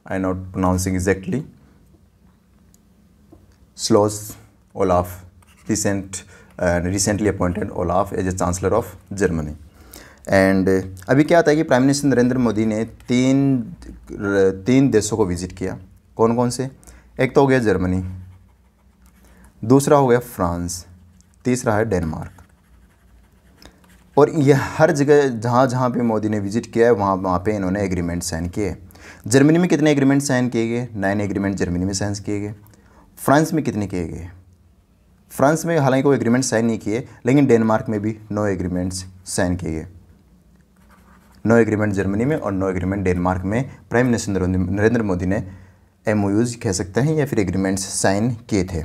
I not pronouncing exactly, Olaf, recently appointed Olaf as a chancellor of Germany. And अभी क्या आता है कि प्राइम मिनिस्टर नरेंद्र मोदी ने तीन देशों को विजिट किया। कौन कौन से? एक तो हो गया जर्मनी, दूसरा हो गया फ्रांस, तीसरा है डेनमार्क। और ये हर जगह जहाँ जहाँ पे मोदी ने विजिट किया है वहाँ पे इन्होंने एग्रीमेंट साइन किए। जर्मनी में कितने एग्रीमेंट साइन किए गए? 9 एग्रीमेंट जर्मनी में साइन किए गए। फ्रांस में कितने किए गए? फ्रांस में हालांकि कोई एग्रीमेंट साइन नहीं किए, लेकिन डेनमार्क में भी 9 एग्रीमेंट्स साइन किए गए। 9 एग्रीमेंट जर्मनी में और 9 एग्रीमेंट डेनमार्क में प्राइम मिनिस्टर नरेंद्र मोदी ने MOUs कह सकते हैं या फिर एग्रीमेंट्स साइन किए थे।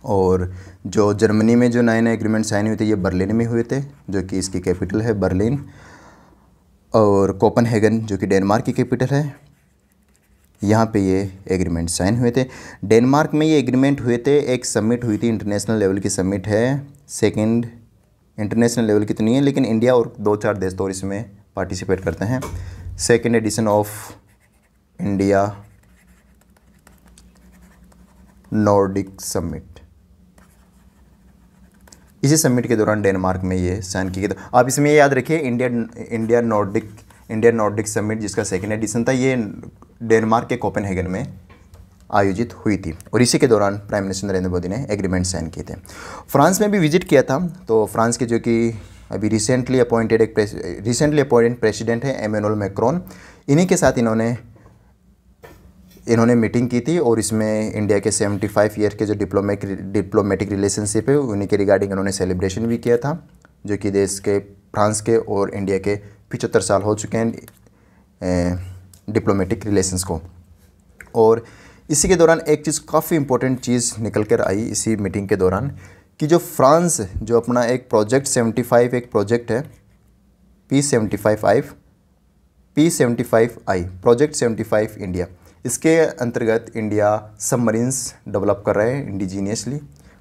और जो जर्मनी में जो नए नए एग्रीमेंट साइन हुए थे ये बर्लिन में हुए थे, जो कि इसकी कैपिटल है बर्लिन। और कोपेनहेगन जो कि डेनमार्क की कैपिटल है, यहाँ पे ये एग्रीमेंट साइन हुए थे। डेनमार्क में ये एग्रीमेंट हुए थे, एक समिट हुई थी, इंटरनेशनल लेवल की समिट है। सेकंड इंटरनेशनल लेवल की तो नहीं है, लेकिन इंडिया और 2-4 देश तो और इसमें पार्टिसिपेट करते हैं। Second edition of India Nordic summit, इसी समिट के दौरान डेनमार्क में ये साइन की गई। तो आप इसमें ये याद रखिए, इंडिया नॉर्डिक समिट जिसका सेकंड एडिशन था, ये डेनमार्क के कोपेनहेगन में आयोजित हुई थी। और इसी के दौरान प्राइम मिनिस्टर नरेंद्र मोदी ने एग्रीमेंट साइन किए थे। फ्रांस में भी विजिट किया था, तो फ्रांस के जो कि अभी रिसेंटली अपॉइंटेड प्रेसिडेंट है एमेनुअल मैक्रोन, इन्हीं के साथ इन्होंने मीटिंग की थी। और इसमें इंडिया के 75 ईयर के जो डिप्लोमेटिक रिलेशनशिप है उन्हीं के रिगार्डिंग इन्होंने सेलिब्रेशन भी किया था, जो कि देश के फ्रांस के और इंडिया के 75 साल हो चुके हैं डिप्लोमेटिक रिलेशंस को। और इसी के दौरान एक चीज़ काफ़ी इंपॉर्टेंट चीज़ निकल कर आई इसी मीटिंग के दौरान, कि जो फ्रांस जो अपना एक प्रोजेक्ट 75 एक प्रोजेक्ट है P75I प्रोजेक्ट 75 इंडिया, इसके अंतर्गत इंडिया सबमरीन्स डेवलप कर रहे हैं इंडिजीनियसली,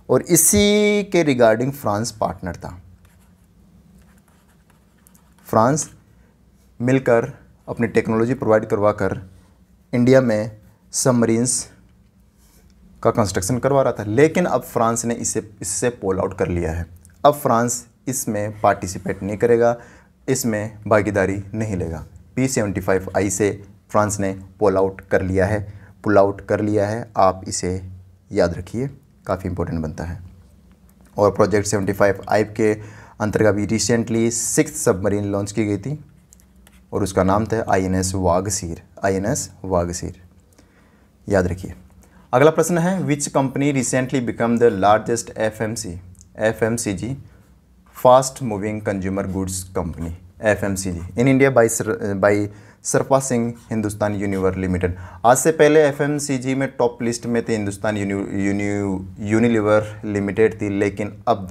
और इसी के रिगार्डिंग फ्रांस पार्टनर था। फ्रांस मिलकर अपनी टेक्नोलॉजी प्रोवाइड करवाकर इंडिया में सबमरीन्स का कंस्ट्रक्शन करवा रहा था। लेकिन अब फ्रांस ने इससे पोल आउट कर लिया है। अब फ्रांस इसमें पार्टिसिपेट नहीं करेगा, इसमें भागीदारी नहीं लेगा। P75I से फ्रांस ने पुल आउट कर लिया है। आप इसे याद रखिए, काफ़ी इंपॉर्टेंट बनता है। और प्रोजेक्ट 75I के अंतर्गत भी रिसेंटली 6th सबमरीन लॉन्च की गई थी और उसका नाम था INS वागसीर। याद रखिए। अगला प्रश्न है, which company recently become the largest FMCG fast moving consumer goods company FMCG in India by surpassing Hindustan Unilever limited. आज से पहले FMCG में टॉप लिस्ट में थे हिंदुस्तान यूनिलीवर लिमिटेड थी, लेकिन अब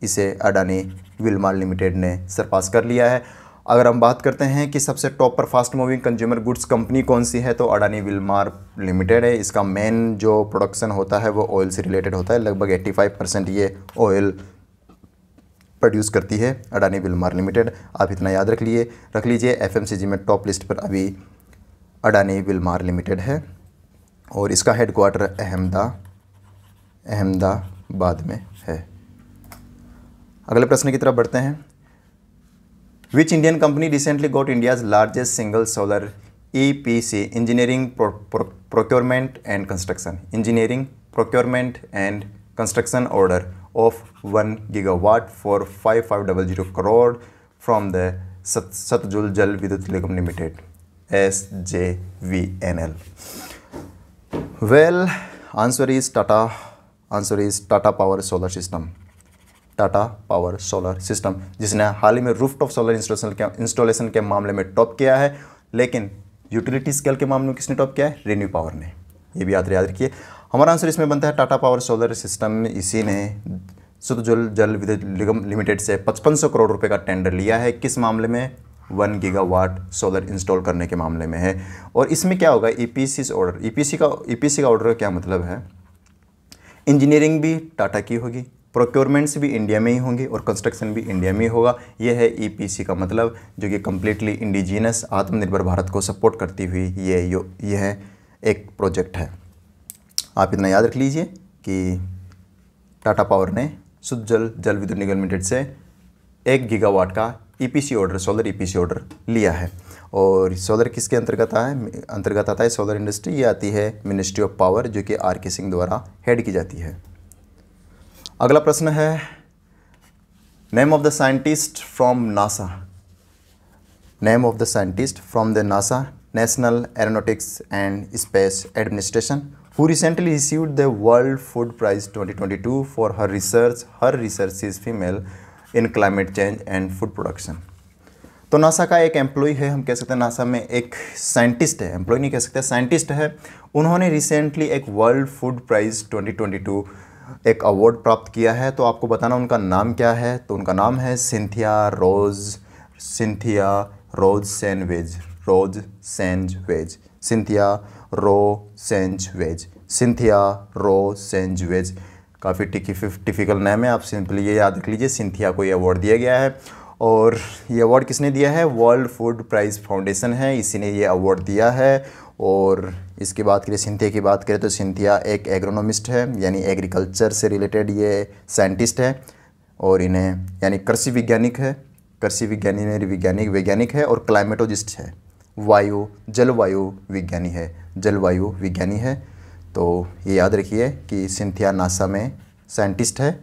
इसे अडानी विल्मार लिमिटेड ने सरपास कर लिया है। अगर हम बात करते हैं कि सबसे टॉप पर fast moving consumer goods company कौन सी है, तो अडानी विल्मार लिमिटेड है। इसका मेन जो प्रोडक्शन होता है वो ऑयल से रिलेटेड होता है, लगभग 85% ये ऑयल प्रोड्यूस करती है अडानी विल्मार लिमिटेड। आप इतना याद रख लीजिए FMCG में टॉप लिस्ट पर अभी अडानी विल्मार लिमिटेड है और इसका हेडक्वार्टर अहमदाबाद में है। अगले प्रश्न की तरफ बढ़ते हैं। Which Indian company recently got India's largest single solar EPC engineering procurement and construction order of 1 gigawatt for 5500 crore from the Satluj Jal Vidyut Nigam Limited SJVNL? Well, answer is Tata Power Solar System, जिसने हाल ही में rooftop solar installation के मामले में top किया है, लेकिन utility scale के मामले में किसने टॉप किया है? रेन्यू पावर ने। ये भी याद रखिए। हमारा आंसर इसमें बनता है टाटा पावर सोलर सिस्टम। इसी ने सतलुज जल विद्युत निगम लिमिटेड से 5500 करोड़ रुपए का टेंडर लिया है। किस मामले में? 1 गीगावाट सोलर इंस्टॉल करने के मामले में है। और इसमें क्या होगा? EPC order. EPC का ऑर्डर का क्या मतलब है? इंजीनियरिंग भी टाटा की होगी, प्रोक्योरमेंट्स भी इंडिया में ही होंगी और कंस्ट्रक्शन भी इंडिया में ही होगा। यह है EPC का मतलब, जो कि कम्प्लीटली इंडिजीनस आत्मनिर्भर भारत को सपोर्ट करती हुई यह एक प्रोजेक्ट है। आप इतना याद रख लीजिए कि टाटा पावर ने सुजल जल विद्युत निगम लिमिटेड से 1 गीगावाट का EPC order, solar EPC order लिया है। और सोलर किसके अंतर्गत आता है? Solar industry. ये आती है मिनिस्ट्री ऑफ पावर, जो कि RK सिंह द्वारा हेड की जाती है। अगला प्रश्न है, name of the scientist from NASA national aeronautics and space administration who recently received the World Food Prize 2022 for her research is female in climate change and food production। तो NASA का एक employ है, हम कह सकते हैं NASA में एक साइंटिस्ट है, एम्प्लॉय नहीं कह सकते, साइंटिस्ट है। उन्होंने रिसेंटली एक वर्ल्ड फूड प्राइज़ 2022 एक अवार्ड प्राप्त किया है। तो आपको बताना उनका नाम क्या है। तो उनका नाम है सिंथिया रोज सैंडविच, सिंथिया रो सैंडविच। काफ़ी टिपिकल नेम है, आप सिंपली ये याद रख लीजिए, सिंथिया को ये अवार्ड दिया गया है। और ये अवार्ड किसने दिया है? वर्ल्ड फूड प्राइज़ फाउंडेशन है, इसी ने ये अवार्ड दिया है। और इसकी बात करें, सिंथिया की बात करें तो सिंथिया एक एग्रोनॉमिस्ट है, यानी एग्रीकल्चर से रिलेटेड ये साइंटिस्ट है। और इन्हें यानी कृषि वैज्ञानिक है और क्लाइमेटोलॉजिस्ट है, जलवायु विज्ञानी है। तो ये याद रखिए कि सिंथिया नासा में साइंटिस्ट है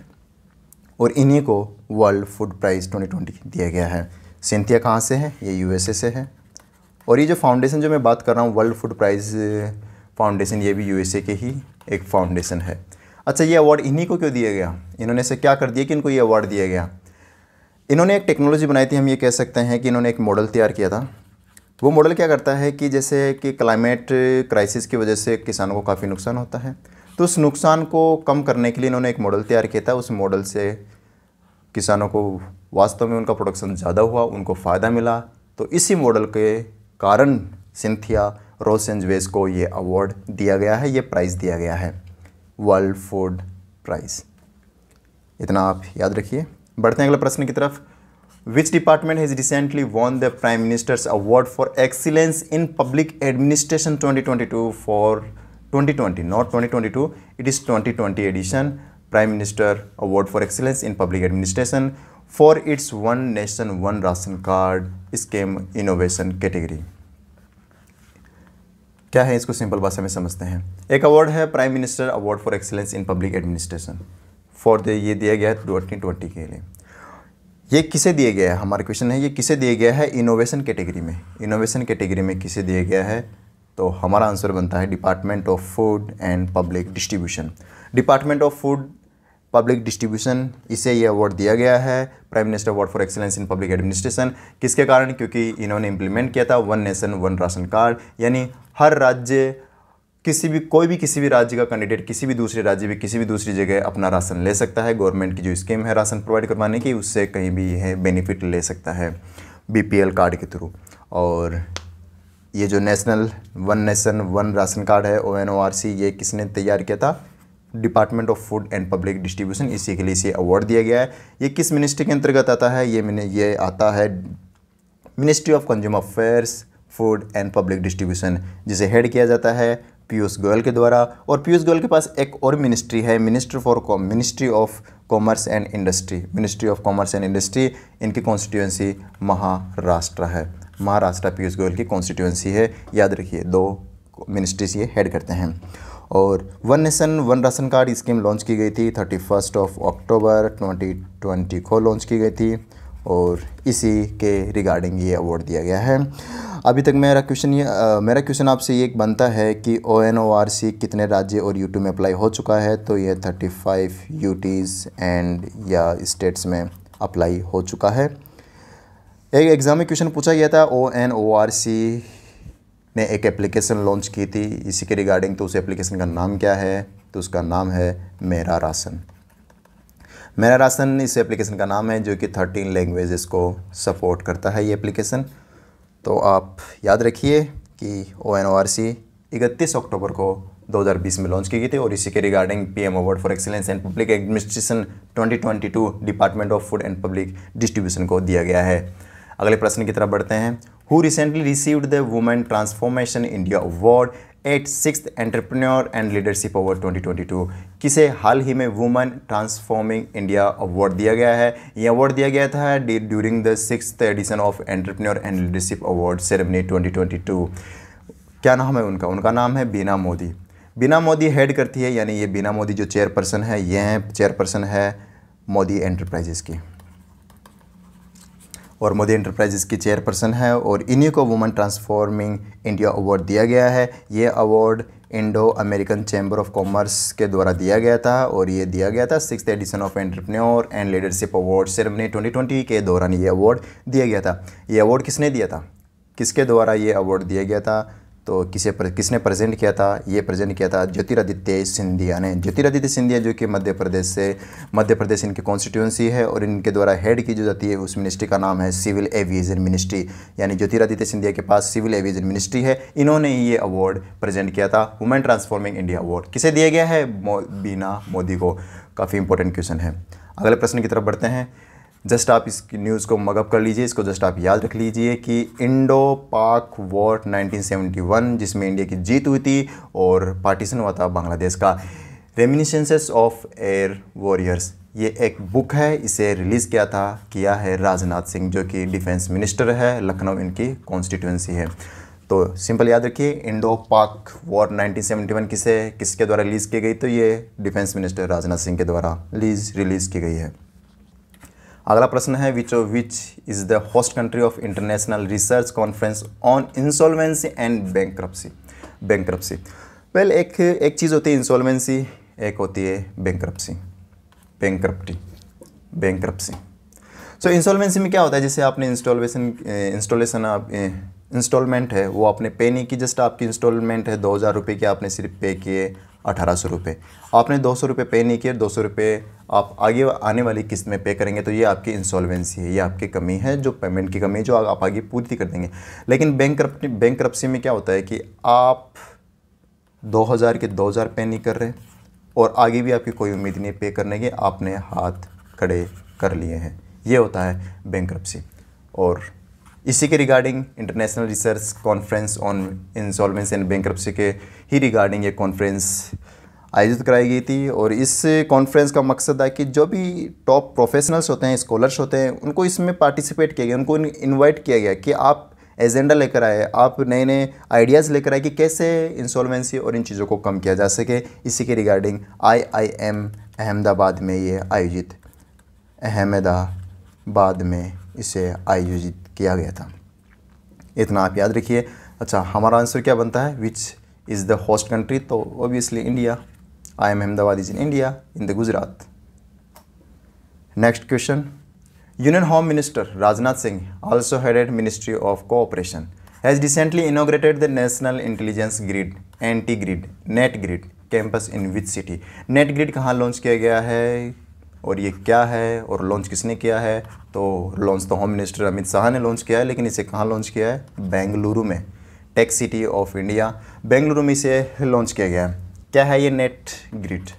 और इन्हीं को वर्ल्ड फूड प्राइज़ 2020 दिया गया है। सिंथिया कहाँ से है? ये यूएसए से है। और ये जो फाउंडेशन जो मैं बात कर रहा हूँ, वर्ल्ड फूड प्राइज़ फाउंडेशन, ये भी यूएसए के ही एक फाउंडेशन है। अच्छा, ये अवार्ड इन्हीं को क्यों दिया गया? इन्होंने से क्या कर दिया कि इनको ये अवार्ड दिया गया? इन्होंने एक टेक्नोलॉजी बनाई थी, हम ये कह सकते हैं कि इन्होंने एक मॉडल तैयार किया था। वो मॉडल क्या करता है कि जैसे कि क्लाइमेट क्राइसिस की वजह से किसानों को काफ़ी नुकसान होता है, तो उस नुकसान को कम करने के लिए इन्होंने एक मॉडल तैयार किया था। उस मॉडल से किसानों को वास्तव में उनका प्रोडक्शन ज़्यादा हुआ, उनको फ़ायदा मिला। तो इसी मॉडल के कारण सिंथिया रोसेंजवेज को ये अवार्ड दिया गया है, ये प्राइज़ दिया गया है, वर्ल्ड फूड प्राइज़। इतना आप याद रखिए। बढ़ते हैं अगले प्रश्न की तरफ। Which department has recently won the Prime Minister's Award for Excellence in Public Administration 2022 for 2020, not 2022, it is 2020 edition, Prime Minister Award for Excellence in Public Administration for its One Nation One Ration Card Scheme Innovation category। क्या है, इसको simple भाषा में समझते हैं। एक award है prime minister award for excellence in public administration ये दिया गया है 2020 के लिए। ये किसे दिया गया है? हमारा क्वेश्चन है, ये किसे दिया गया है? इनोवेशन कैटेगरी में। इनोवेशन कैटेगरी में किसे दिया गया है? तो हमारा आंसर बनता है department of food and public distribution. Department of food public distribution, इसे ये अवार्ड दिया गया है, prime minister award for excellence in public administration. किसके कारण? क्योंकि इन्होंने इम्प्लीमेंट किया था one nation one ration card, यानी हर राज्य कोई भी किसी भी राज्य का कैंडिडेट किसी भी दूसरे राज्य में किसी भी दूसरी जगह अपना राशन ले सकता है। गवर्नमेंट की जो स्कीम है राशन प्रोवाइड करवाने की, उससे कहीं भी यह बेनिफिट ले सकता है बीपीएल कार्ड के थ्रू। और ये जो one nation one ration card है ONORC, ये किसने तैयार किया था? Department of food and public distribution, इसी के लिए इसे अवार्ड दिया गया है। ये किस मिनिस्ट्री के अंतर्गत आता है? ये आता है ministry of consumer affairs, food and public distribution, जिसे हेड किया जाता है पीयूष गोयल के द्वारा। और पीयूष गोयल के पास एक और मिनिस्ट्री है, ministry of commerce and industry. इनकी कॉन्स्टिट्यूएंसी महाराष्ट्र है, महाराष्ट्र पीयूष गोयल की कॉन्स्टिट्यूएंसी है। याद रखिए, 2 मिनिस्ट्रीज ये हेड करते हैं। और one nation one ration card scheme launch की गई थी 31 अक्टूबर 2020 को लॉन्च की गई थी, और इसी के रिगार्डिंग ये अवार्ड दिया गया है। अभी तक मेरा क्वेश्चन आपसे ये बनता है कि ONORC कितने राज्य और यूटी में अप्लाई हो चुका है? तो ये 35 यूटीज़ एंड या स्टेट्स में अप्लाई हो चुका है। एक एग्ज़ाम में क्वेश्चन पूछा गया था, ONORC ने एक एप्लीकेशन लॉन्च की थी इसी के रिगार्डिंग, तो उस एप्लीकेशन का नाम क्या है? तो उसका नाम है मेरा राशन। मेरा राशन इस एप्लीकेशन का नाम है, जो कि 13 लैंग्वेजेस को सपोर्ट करता है ये एप्लीकेशन। तो आप याद रखिए कि ONORC 31 अक्टूबर को 2020 में लॉन्च की गई थी, और इसी के regarding PM award for excellence and public administration 2022 department of food and public distribution को दिया गया है। अगले प्रश्न की तरफ बढ़ते हैं। Who recently received the women transformation India award eight 6th entrepreneur and leadership award 2022? किसे हाल ही में वुमेन ट्रांसफॉर्मिंग इंडिया अवार्ड दिया गया है? ये अवार्ड दिया गया था during the 6th edition of entrepreneur and leadership award ceremony 2022। क्या नाम है उनका? उनका नाम है बीना मोदी। बीना मोदी हेड करती है, यानी ये बीना मोदी जो चेयरपर्सन है, ये चेयरपर्सन है मोदी एंटरप्राइजेस की, और मोदी एंटरप्राइजेस की चेयरपर्सन है, और इन्हीं को वुमेन ट्रांसफॉर्मिंग इंडिया अवार्ड दिया गया है। ये award Indo American chamber of commerce के द्वारा दिया गया था और ये दिया गया था 6th edition of entrepreneur and leadership award ceremony 2020 के दौरान ये अवार्ड दिया गया था। ये अवार्ड किसने दिया था, किसके द्वारा ये अवार्ड दिया गया था, तो किसने प्रेजेंट किया था, ये प्रेजेंट किया था ज्योतिरादित्य सिंधिया ने। ज्योतिरादित्य सिंधिया जो कि मध्य प्रदेश इनकी कॉन्स्टिट्यूंसी है और इनके द्वारा हेड की जो जाती है उस मिनिस्ट्री का नाम है सिविल एविएशन मिनिस्ट्री, यानी ज्योतिरादित्य सिंधिया के पास सिविल एविएशन मिनिस्ट्री है। इन्होंने ये अवार्ड प्रेजेंट किया था, वुमेन ट्रांसफॉर्मिंग इंडिया अवार्ड। किसे दिया गया है, बीना मोदी को। काफ़ी इंपॉर्टेंट क्वेश्चन है। अगले प्रश्न की तरफ बढ़ते हैं। जस्ट आप इस न्यूज़ को मगअप कर लीजिए, इसको जस्ट आप याद रख लीजिए कि इंडो पाक वॉर 1971 जिसमें इंडिया की जीत हुई थी और पार्टीशन हुआ था बांग्लादेश का, रेमिनिसेंसेस ऑफ एयर वॉरियर्स, ये एक बुक है। इसे रिलीज़ किया है राजनाथ सिंह जो कि डिफेंस मिनिस्टर है, लखनऊ इनकी कॉन्स्टिट्यूंसी है। तो सिंपल याद रखिए, इंडो पाक वॉर 1971 किसके द्वारा रिलीज़ की गई, तो ये डिफेंस मिनिस्टर राजनाथ सिंह के द्वारा रिलीज़ की गई है। अगला प्रश्न है which is the host country of international research conference on insolvency and bankruptcy. Well, एक चीज़ होती है इंसॉल्वेंसी, एक होती है बैंक्रप्सी। सो इंसॉल्वेंसी में क्या होता है, जैसे आपने इंस्टॉलमेंट है वो आपने पे नहीं की, जस्ट आपकी इंस्टॉलमेंट है 2000 रुपये की, आपने सिर्फ पे किए 1800 रुपये। आपने 200 रुपये पे नहीं किए, 200 रुपये आप आगे आने वाली किस्त में पे करेंगे, तो ये आपकी इंसॉल्वेंसी है, ये आपकी कमी है, जो पेमेंट की कमी है जो आप आगे पूरी कर देंगे। लेकिन बैंक्रप्सी में क्या होता है कि आप 2000 के 2000 पे नहीं कर रहे और आगे भी आपकी कोई उम्मीद नहीं पे करने की, आपने हाथ खड़े कर लिए हैं, ये होता है बैंक्रप्सी। और इसी के regarding international research conference on insolvency and bankruptcy के ही रिगार्डिंग ये कॉन्फ्रेंस आयोजित कराई गई थी। और इस कॉन्फ्रेंस का मकसद है कि जो भी टॉप प्रोफेशनल्स होते हैं, स्कॉलर्स होते हैं, उनको इसमें पार्टिसिपेट किया गया, उनको इनवाइट किया गया कि आप एजेंडा लेकर आए, आप नए नए आइडियाज़ लेकर आए कि कैसे इंसॉल्वेंसी और इन चीज़ों को कम किया जा सके। इसी के रिगार्डिंग IIM अहमदाबाद में ये इसे आयोजित किया गया था। इतना आप याद रखिए। अच्छा, हमारा आंसर क्या बनता है, which is the host country, तो obviously India. IIM Ahmedabad is in India, in the Gujarat. Next question, union home minister Rajnath Singh also headed Ministry of Cooperation has recently inaugurated the National Intelligence Grid NET-GRID campus in which city? NET-GRID कहाँ launch किया गया है और ये क्या है और launch किसने किया है, तो लॉन्च तो होम मिनिस्टर अमित शाह ने लॉन्च किया है, लेकिन इसे कहाँ लॉन्च किया है, बेंगलुरु में, tech city of India Bengaluru में इसे लॉन्च किया गया है। क्या है ये NET-GRID,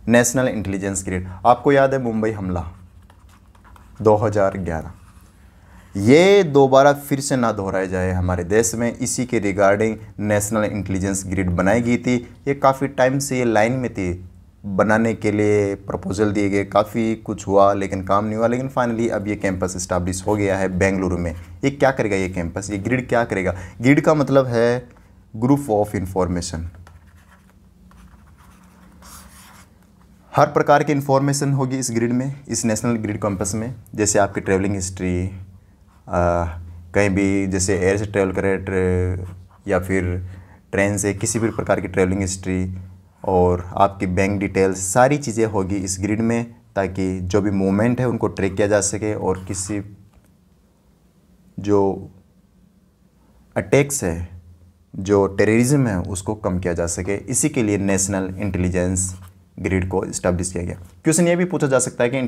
नेशनल इंटेलिजेंस ग्रिड? आपको याद है मुंबई हमला 2011, ये दोबारा फिर से ना दोहराया जाए हमारे देश में, इसी के रिगार्डिंग नेशनल इंटेलिजेंस ग्रिड बनाई गई थी। ये काफ़ी टाइम से ये लाइन में थी, बनाने के लिए प्रपोजल दिए गए, काफ़ी कुछ हुआ लेकिन काम नहीं हुआ, लेकिन फाइनली अब ये कैंपस इस्टेब्लिश हो गया है बेंगलुरु में। ये क्या करेगा ये कैंपस, ये ग्रिड क्या करेगा? ग्रिड का मतलब है ग्रुप ऑफ इंफॉर्मेशन, हर प्रकार की इंफॉर्मेशन होगी इस ग्रिड में, इस नेशनल ग्रिड कैंपस में। जैसे आपकी ट्रैवलिंग हिस्ट्री, कहीं भी जैसे एयर से ट्रैवल करें या फिर ट्रेन से, किसी भी प्रकार की ट्रैवलिंग हिस्ट्री और आपकी बैंक डिटेल्स, सारी चीज़ें होगी इस ग्रिड में, ताकि जो भी मूवमेंट है उनको ट्रैक किया जा सके और किसी जो अटैक्स है, जो टेररिज्म है, उसको कम किया जा सके। इसी के लिए नेशनल इंटेलिजेंस ग्रिड को इस्टेब्लिश किया गया। क्वेश्चन ये भी पूछा जा सकता है कि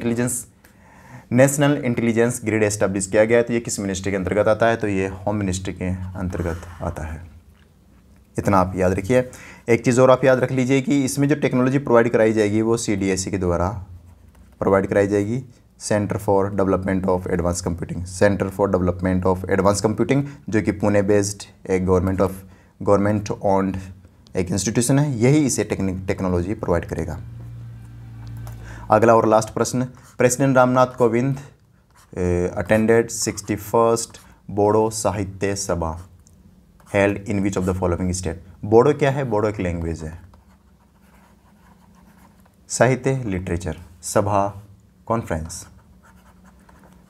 नेशनल इंटेलिजेंस ग्रिड इस्टेब्लिश किया गया है तो ये किस मिनिस्ट्री के अंतर्गत आता है, तो ये होम मिनिस्ट्री के अंतर्गत आता है। इतना आप याद रखिए। एक चीज़ और आप याद रख लीजिए कि इसमें जो टेक्नोलॉजी प्रोवाइड कराई जाएगी वो CDSE के द्वारा प्रोवाइड कराई जाएगी, centre for development of advance computing, जो कि पुणे बेस्ड एक गवर्नमेंट ओन्ड एक इंस्टीट्यूशन है, यही इसे टेक्नोलॉजी प्रोवाइड करेगा। अगला और लास्ट प्रश्न, president Ramnath Kovind attended 61st Bodo साहित्य सभा held in which of the following state? Bodo क्या है? बोडो एक लैंग्वेज है, साहित्य लिटरेचर, सभा कॉन्फ्रेंस।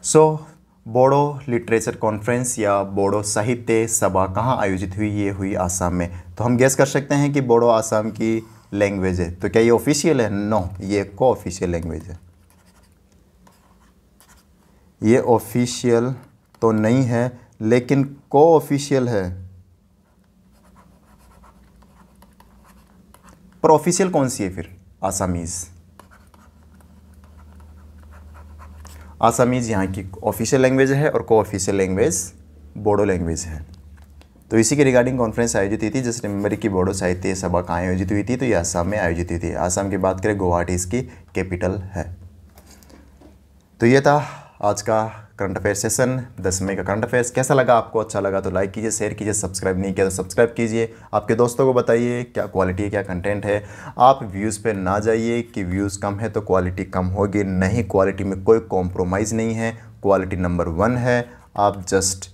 सो बोडो लिटरेचर कॉन्फ्रेंस या बोडो साहित्य सभा कहाँ आयोजित हुई? ये हुई आसाम में। तो हम गेस कर सकते हैं कि बोडो आसाम की लैंग्वेज है। तो क्या ये ऑफिशियल है? नो, ये को ऑफिशियल लैंग्वेज है। ये ऑफिशियल तो नहीं है, लेकिन को ऑफिशियल है। पर ऑफिशियल कौन सी है फिर? आसामीज़। आसामीज़ यहाँ की ऑफिशियल लैंग्वेज है और को ऑफिशियल लैंग्वेज बोडो लैंग्वेज है। तो इसी के रिगार्डिंग कॉन्फ्रेंस आयोजित हुई थी। जस्ट रिमेंबर की बोडो साहित्य सभा कहाँ आयोजित हुई थी? तो ये आसाम में आयोजित हुई थी। आसाम की बात करें, गुवाहाटी इसकी कैपिटल है। तो ये था आज का करंट अफेयर सेशन, 10 मई का करंट अफेयर्स। कैसा लगा आपको? अच्छा लगा तो लाइक कीजिए, शेयर कीजिए, सब्सक्राइब नहीं किया तो सब्सक्राइब कीजिए। आपके दोस्तों को बताइए क्या क्वालिटी है, क्या कंटेंट है। आप व्यूज़ पे ना जाइए कि व्यूज़ कम है तो क्वालिटी कम होगी। नहीं, क्वालिटी में कोई कॉम्प्रोमाइज़ नहीं है, क्वालिटी नंबर 1 है। आप जस्ट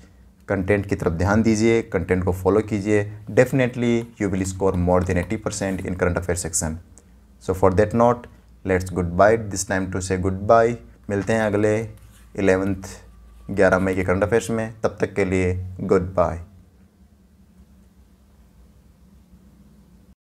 कंटेंट की तरफ ध्यान दीजिए, कंटेंट को फॉलो कीजिए। Definitely you will score more than 80% in current affair section. So for that note, let's good bye this time to say good bye. मिलते हैं अगले 11 मई के करंट अफेयर्स में। तब तक के लिए गुड बाय।